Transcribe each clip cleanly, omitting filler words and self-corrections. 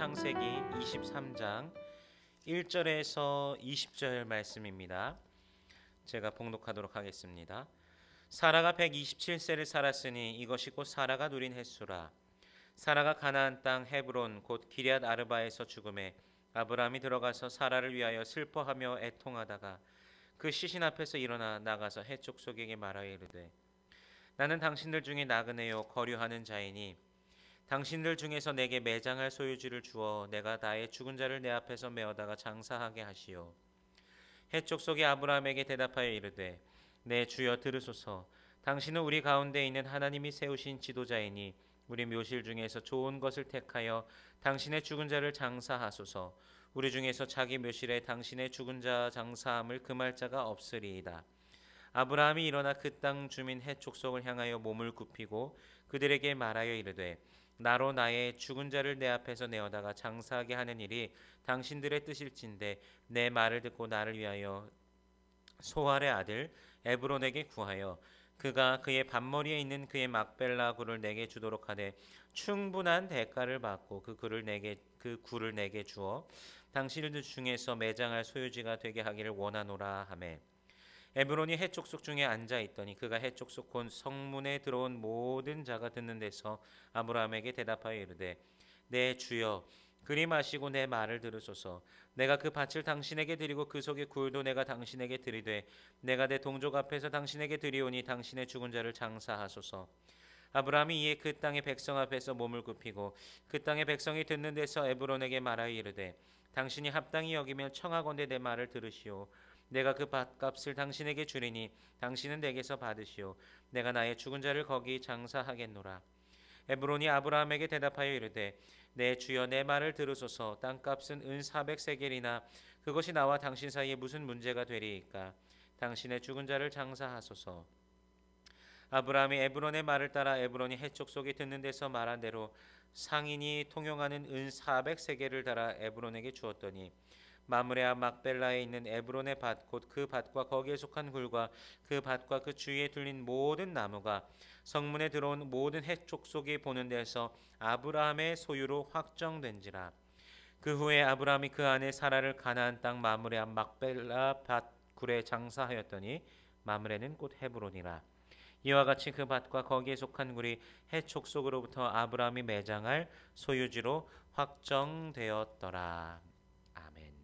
창세기 23장 1절에서 20절 말씀입니다. 제가 봉독하도록 하겠습니다. 사라가 127세를 살았으니 이것이 곧 사라가 누린 횟수라. 사라가 가나안 땅 헤브론 곧 기럇 아르바에서 죽음에 아브라함이 들어가서 사라를 위하여 슬퍼하며 애통하다가 그 시신 앞에서 일어나 나가서 헷족속에게 말하여 이르되 나는 당신들 중에 나그네요 거류하는 자이니 당신들 중에서 내게 매장할 소유지를 주어 내가 나의 죽은 자를 내 앞에서 메어다가 장사하게 하시오. 헷족속이 아브라함에게 대답하여 이르되 내 주여 들으소서. 당신은 우리 가운데 있는 하나님이 세우신 지도자이니 우리 묘실 중에서 좋은 것을 택하여 당신의 죽은 자를 장사하소서. 우리 중에서 자기 묘실에 당신의 죽은 자 장사함을 금할 자가 없으리이다. 아브라함이 일어나 그 땅 주민 헷족속을 향하여 몸을 굽히고 그들에게 말하여 이르되 나로 나의 죽은 자를 내 앞에서 내어다가 장사하게 하는 일이 당신들의 뜻일진데 내 말을 듣고 나를 위하여 소알의 아들 에브론에게 구하여 그가 그의 밭머리에 있는 그의 막벨라 굴을 내게 주도록 하되 충분한 대가를 받고 그 굴을 내게 주어 당신들 중에서 매장할 소유지가 되게 하기를 원하노라 하매 에브론이 헷족속 중에 앉아 있더니 그가 헷족속 곧 성문에 들어온 모든 자가 듣는 데서 아브라함에게 대답하여 이르되 내 주여 그리 마시고 내 말을 들으소서. 내가 그 밭을 당신에게 드리고 그 속의 굴도 내가 당신에게 드리되 내가 내 동족 앞에서 당신에게 드리오니 당신의 죽은 자를 장사하소서. 아브라함이 이에 그 땅의 백성 앞에서 몸을 굽히고 그 땅의 백성이 듣는 데서 에브론에게 말하여 이르되 당신이 합당히 여기면 청하건대 내 말을 들으시오. 내가 그 밭값을 당신에게 주리니 당신은 내게서 받으시오. 내가 나의 죽은 자를 거기 장사하겠노라. 에브론이 아브라함에게 대답하여 이르되 내 주여 내 말을 들으소서. 땅값은 은 400세겔이나 그것이 나와 당신 사이에 무슨 문제가 되리이까. 당신의 죽은 자를 장사하소서. 아브라함이 에브론의 말을 따라 에브론이 헷족속이 듣는 데서 말한 대로 상인이 통용하는 은 400세겔을 달아 에브론에게 주었더니 마므레 앞 막벨라에 있는 에브론의 밭 곧 그 밭과 거기에 속한 굴과 그 밭과 그 주위에 둘린 모든 나무가 성문에 들어온 모든 헷족속이 보는 데서 아브라함의 소유로 확정된지라. 그 후에 아브라함이 그 안에 사라를 가나안 땅 마므레 앞 막벨라 밭 굴에 장사하였더니 마므레는 곧 헤브론이라. 이와 같이 그 밭과 거기에 속한 굴이 헷족속으로부터 아브라함이 매장할 소유지로 확정되었더라. 아멘.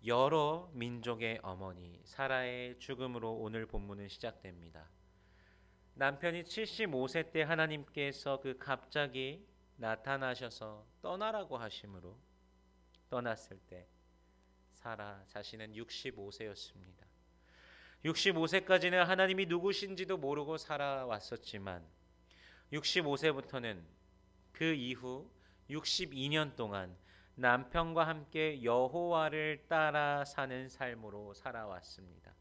여러 민족의 어머니 사라의 죽음으로 오늘 본문은 시작됩니다. 남편이 75세 때 하나님께서 그 갑자기 나타나셔서 떠나라고 하심으로 떠났을 때 사라 자신은 65세였습니다. 65세까지는 하나님이 누구신지도 모르고 살아왔었지만 65세부터는 그 이후 62년 동안 남편과 함께 여호와를 따라 사는 삶으로 살아왔습니다.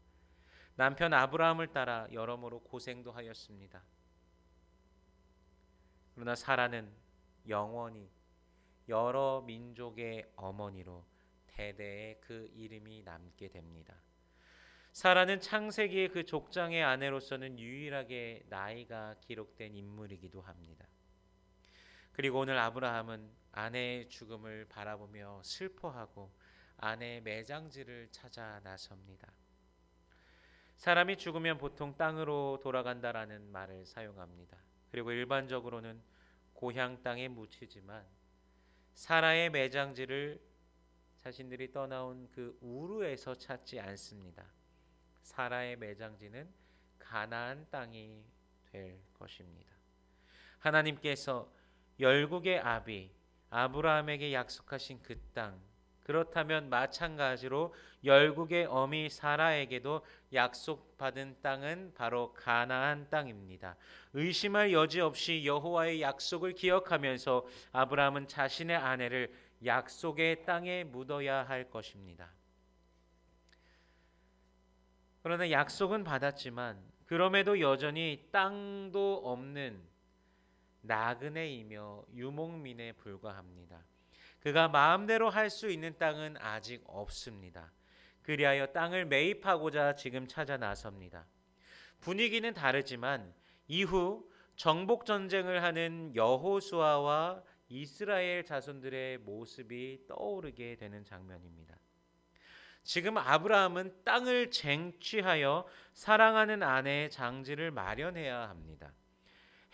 남편 아브라함을 따라 여러모로 고생도 하였습니다. 그러나 사라는 영원히 여러 민족의 어머니로 대대에 그 이름이 남게 됩니다. 사라는 창세기의 그 족장의 아내로서는 유일하게 나이가 기록된 인물이기도 합니다. 그리고 오늘 아브라함은 아내의 죽음을 바라보며 슬퍼하고 아내의 매장지를 찾아 나섭니다. 사람이 죽으면 보통 땅으로 돌아간다라는 말을 사용합니다. 그리고 일반적으로는 고향 땅에 묻히지만 사라의 매장지를 자신들이 떠나온 그 우르에서 찾지 않습니다. 사라의 매장지는 가나안 땅이 될 것입니다. 하나님께서 열국의 아비 아브라함에게 약속하신 그 땅, 그렇다면 마찬가지로 열국의 어미 사라에게도 약속받은 땅은 바로 가나안 땅입니다. 의심할 여지 없이 여호와의 약속을 기억하면서 아브라함은 자신의 아내를 약속의 땅에 묻어야 할 것입니다. 그러나 약속은 받았지만 그럼에도 여전히 땅도 없는 나그네이며 유목민에 불과합니다. 그가 마음대로 할 수 있는 땅은 아직 없습니다. 그리하여 땅을 매입하고자 지금 찾아 나섭니다. 분위기는 다르지만 이후 정복 전쟁을 하는 여호수아와 이스라엘 자손들의 모습이 떠오르게 되는 장면입니다. 지금 아브라함은 땅을 쟁취하여 사랑하는 아내의 장지를 마련해야 합니다.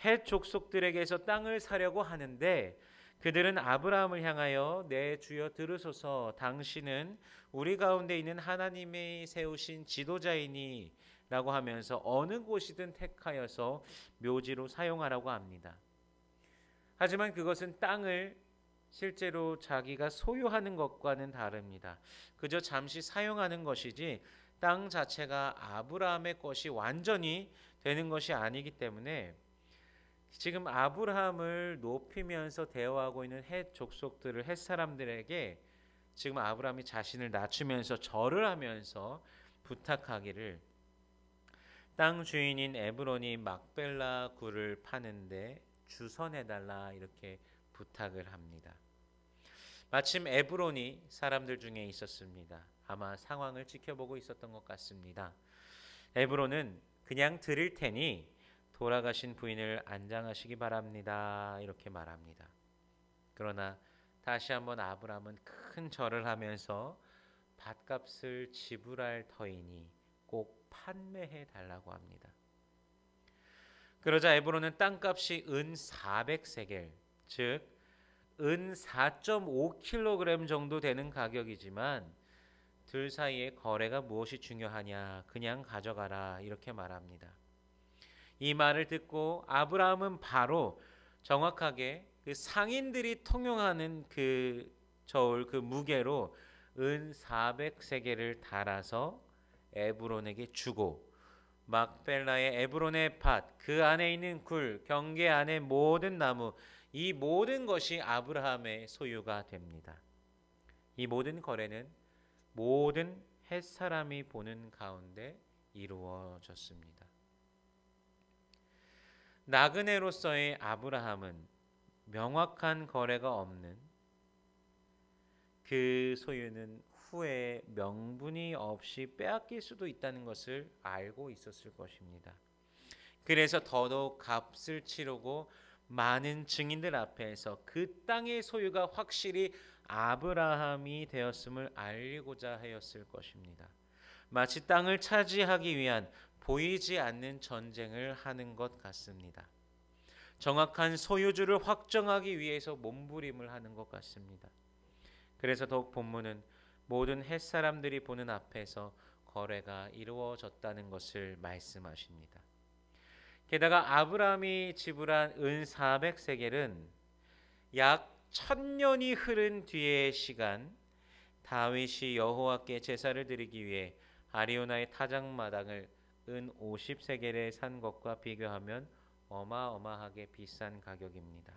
헷 족속들에게서 땅을 사려고 하는데 그들은 아브라함을 향하여 내 주여 들으소서, 당신은 우리 가운데 있는 하나님이 세우신 지도자이니 라고 하면서 어느 곳이든 택하여서 묘지로 사용하라고 합니다. 하지만 그것은 땅을 실제로 자기가 소유하는 것과는 다릅니다. 그저 잠시 사용하는 것이지 땅 자체가 아브라함의 것이 완전히 되는 것이 아니기 때문에 지금 아브라함을 높이면서 대화하고 있는 헷 족속들을, 헷 사람들에게 지금 아브라함이 자신을 낮추면서 절을 하면서 부탁하기를, 땅 주인인 에브론이 막벨라 굴을 파는데 주선해달라 이렇게 부탁을 합니다. 마침 에브론이 사람들 중에 있었습니다. 아마 상황을 지켜보고 있었던 것 같습니다. 에브론은 그냥 드릴 테니 돌아가신 부인을 안장하시기 바랍니다 이렇게 말합니다. 그러나 다시 한번 아브라함은 큰 절을 하면서 밭값을 지불할 터이니 꼭 판매해 달라고 합니다. 그러자 에브론은 땅값이 은 400세겔, 즉 은 4.5kg 정도 되는 가격이지만 둘 사이의 거래가 무엇이 중요하냐, 그냥 가져가라 이렇게 말합니다. 이 말을 듣고 아브라함은 바로 정확하게 그 상인들이 통용하는 그 저울, 그 무게로 은 400세겔을 달아서 에브론에게 주고 막벨라의 에브론의 밭, 그 안에 있는 굴, 경계 안의 모든 나무, 이 모든 것이 아브라함의 소유가 됩니다. 이 모든 거래는 모든 헷사람이 보는 가운데 이루어졌습니다. 나그네로서의 아브라함은 명확한 거래가 없는 그 소유는 후에 명분이 없이 빼앗길 수도 있다는 것을 알고 있었을 것입니다. 그래서 더더욱 값을 치르고 많은 증인들 앞에서 그 땅의 소유가 확실히 아브라함이 되었음을 알리고자 하였을 것입니다. 마치 땅을 차지하기 위한 보이지 않는 전쟁을 하는 것 같습니다. 정확한 소유주를 확정하기 위해서 몸부림을 하는 것 같습니다. 그래서 더욱 본문은 모든 헷사람들이 보는 앞에서 거래가 이루어졌다는 것을 말씀하십니다. 게다가 아브라함이 지불한 은 400세겔은 약 1000년이 흐른 뒤의 시간, 다윗이 여호와께 제사를 드리기 위해 아리오나의 타작마당을 은 50세겔에 산 것과 비교하면 어마어마하게 비싼 가격입니다.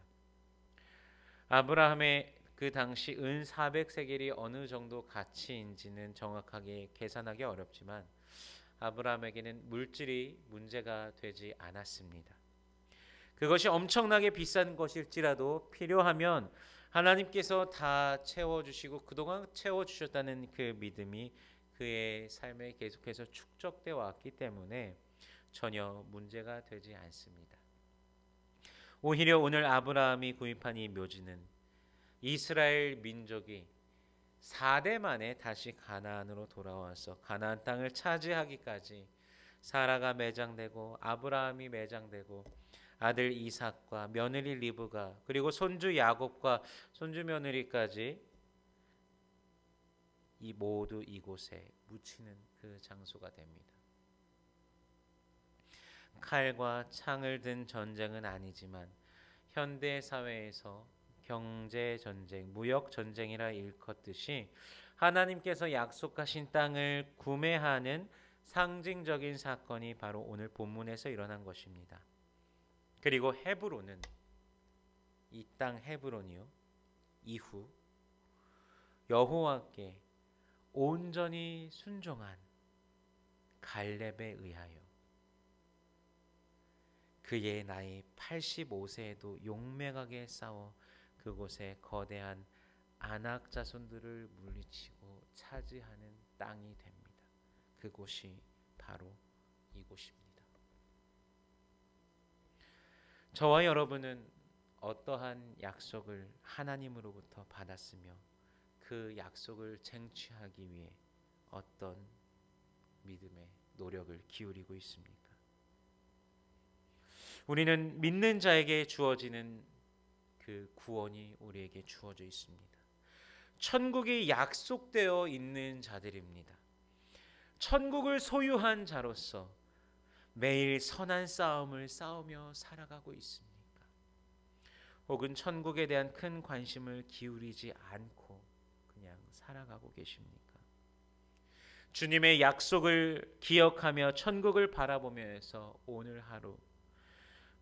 아브라함의 그 당시 은 400세겔이 어느 정도 가치인지는 정확하게 계산하기 어렵지만 아브라함에게는 물질이 문제가 되지 않았습니다. 그것이 엄청나게 비싼 것일지라도 필요하면 하나님께서 다 채워주시고 그동안 채워주셨다는 그 믿음이 그의 삶에 계속해서 축적되어 왔기 때문에 전혀 문제가 되지 않습니다. 오히려 오늘 아브라함이 구입한 이 묘지는 이스라엘 민족이 4대 만에 다시 가나안으로 돌아와서 가나안 땅을 차지하기까지 사라가 매장되고 아브라함이 매장되고 아들 이삭과 며느리 리브가 그리고 손주 야곱과 손주 며느리까지 이 모두 이곳에 묻히는 그 장소가 됩니다. 칼과 창을 든 전쟁은 아니지만 현대 사회에서 경제 전쟁, 무역 전쟁이라 일컫듯이 하나님께서 약속하신 땅을 구매하는 상징적인 사건이 바로 오늘 본문에서 일어난 것입니다. 그리고 헤브론은 이 땅 헤브론이요, 이후 여호와께 온전히 순종한 갈렙에 의하여 그의 나이 85세에도 용맹하게 싸워 그곳에 거대한 아낙 자손들을 물리치고 차지하는 땅이 됩니다. 그곳이 바로 이곳입니다. 저와 여러분은 어떠한 약속을 하나님으로부터 받았으며 그 약속을 쟁취하기 위해 어떤 믿음의 노력을 기울이고 있습니까? 우리는 믿는 자에게 주어지는 그 구원이 우리에게 주어져 있습니다. 천국이 약속되어 있는 자들입니다. 천국을 소유한 자로서 매일 선한 싸움을 싸우며 살아가고 있습니까? 혹은 천국에 대한 큰 관심을 기울이지 않고 그냥 살아가고 계십니까? 주님의 약속을 기억하며 천국을 바라보면서 오늘 하루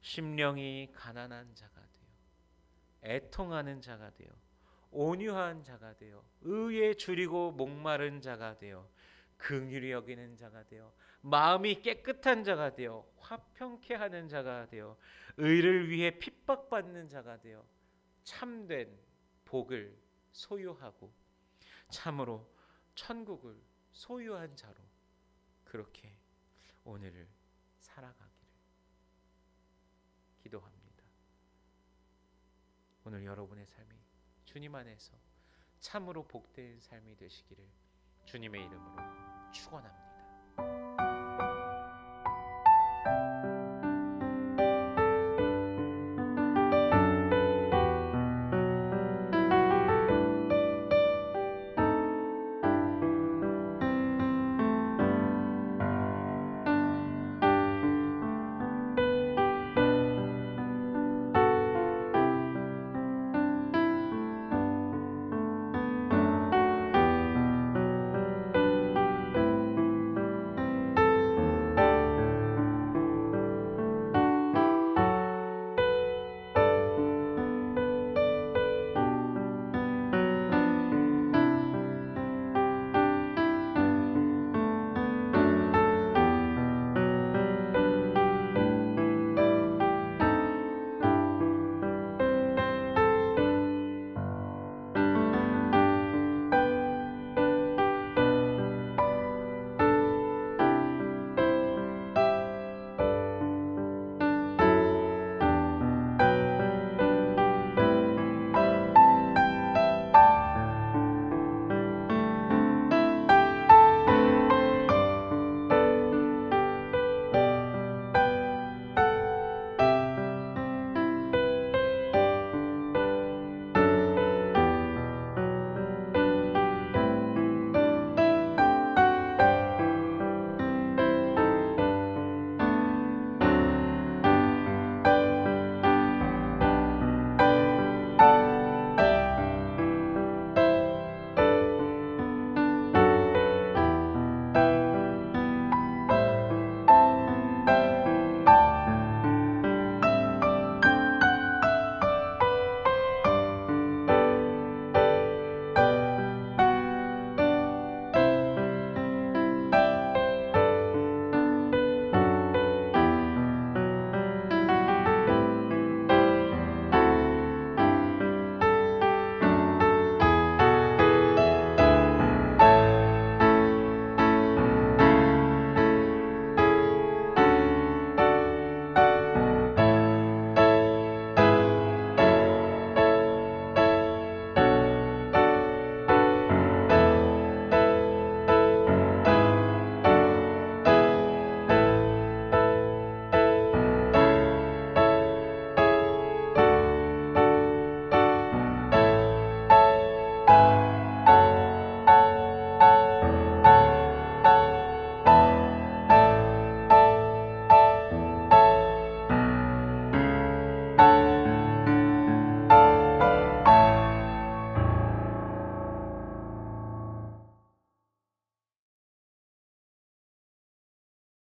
심령이 가난한 자가 되어 애통하는 자가 되어 온유한 자가 되어 의에 줄이고 목마른 자가 되어 긍휼히 여기는 자가 되어 마음이 깨끗한 자가 되어 화평케 하는 자가 되어 의를 위해 핍박받는 자가 되어 참된 복을 소유하고 참으로 천국을 소유한 자로 그렇게 오늘을 살아가기를 기도합니다. 오늘 여러분의 삶이 주님 안에서 참으로 복된 삶이 되시기를 주님의 이름으로 축원합니다.